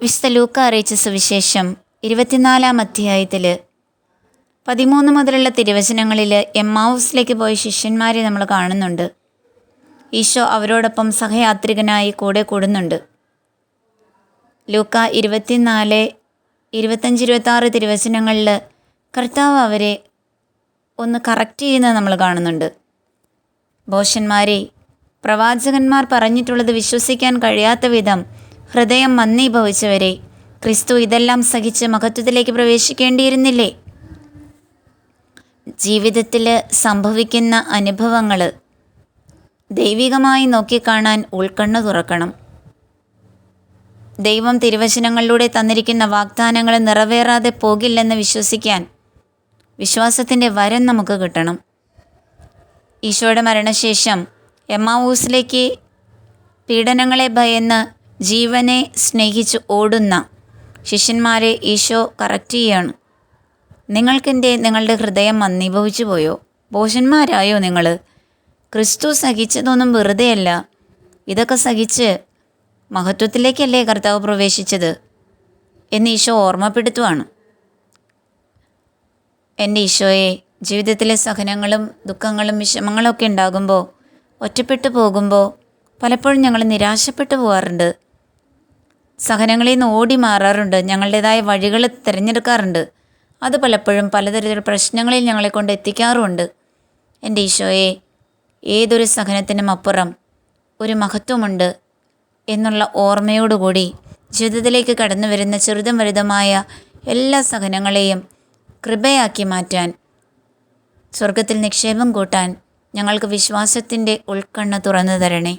വിശുദ്ധ ലൂക്ക അറിയിച്ച സുവിശേഷം 24-ാം അധ്യായത്തിൽ 13 മുതലുള്ള തിരുവചനങ്ങളിൽ എമ്മാവൂസിലേക്ക് പോയ ശിഷ്യന്മാരെ നമ്മൾ കാണുന്നുണ്ട്. ഈശോ അവരോടൊപ്പം സഹയാത്രികനായി കൂടെ കൂടുന്നുണ്ട്. ലൂക്ക 24, 25, 26 തിരുവചനങ്ങളിൽ കർത്താവ് അവരെ ഒന്ന് കറക്റ്റ് ചെയ്യുന്നത് നമ്മൾ കാണുന്നുണ്ട്. ഭോഷന്മാരെ, പ്രവാചകന്മാർ പറഞ്ഞിട്ടുള്ളത് വിശ്വസിക്കാൻ കഴിയാത്ത വിധം ഹൃദയം മന്ദീഭവിച്ചവരെ, ക്രിസ്തു ഇതെല്ലാം സഹിച്ച് മഹത്വത്തിലേക്ക് പ്രവേശിക്കേണ്ടിയിരുന്നില്ലേ? ജീവിതത്തിൽ സംഭവിക്കുന്ന അനുഭവങ്ങൾ ദൈവികമായി നോക്കിക്കാണാൻ ഉൾക്കണ്ണ് തുറക്കണം. ദൈവം തിരുവചനങ്ങളിലൂടെ തന്നിരിക്കുന്ന വാഗ്ദാനങ്ങൾ നിറവേറാതെ പോകില്ലെന്ന് വിശ്വസിക്കാൻ വിശ്വാസത്തിൻ്റെ വരം നമുക്ക് കിട്ടണം. ഈശോയുടെ മരണശേഷം എമ്മാവൂസിലേക്ക് പീഡനങ്ങളെ ഭയന്ന് ജീവനെ സ്നേഹിച്ച് ഓടുന്ന ശിഷ്യന്മാരെ ഈശോ കറക്റ്റ് ചെയ്യാണ്. നിങ്ങളുടെ ഹൃദയം മന്ദീഭവിച്ചു പോയോ? ഭോഷന്മാരായോ നിങ്ങൾ? ക്രിസ്തു സഹിച്ചതൊന്നും വെറുതെയല്ല. ഇതൊക്കെ സഹിച്ച് മഹത്വത്തിലേക്കല്ലേ കർത്താവ് പ്രവേശിച്ചത് എന്ന് ഈശോ ഓർമ്മപ്പെടുത്തുവാണ്. എൻ്റെ ഈശോയെ, ജീവിതത്തിലെ സഹനങ്ങളും ദുഃഖങ്ങളും വിഷമങ്ങളൊക്കെ ഉണ്ടാകുമ്പോൾ, ഒറ്റപ്പെട്ടു പോകുമ്പോൾ പലപ്പോഴും ഞങ്ങൾ നിരാശപ്പെട്ടു പോകാറുണ്ട്. സഹനങ്ങളിൽ നിന്ന് ഓടി മാറാറുണ്ട്. ഞങ്ങളുടേതായ വഴികൾ തിരഞ്ഞെടുക്കാറുണ്ട്. അത് പലപ്പോഴും പലതരത്തിലുള്ള പ്രശ്നങ്ങളിൽ ഞങ്ങളെ കൊണ്ട് എത്തിക്കാറുമുണ്ട്. എൻ്റെ ഈശോയെ, ഏതൊരു സഹനത്തിനും അപ്പുറം ഒരു മഹത്വമുണ്ട് എന്നുള്ള ഓർമ്മയോടുകൂടി ജീവിതത്തിലേക്ക് കടന്നു വരുന്ന ചെറുതും വലുതുമായ എല്ലാ സഹനങ്ങളെയും കൃപയാക്കി മാറ്റാൻ, സ്വർഗത്തിൽ നിക്ഷേപം കൂട്ടാൻ ഞങ്ങൾക്ക് വിശ്വാസത്തിൻ്റെ ഉൾക്കണ്ണ് തുറന്നു തരണേ.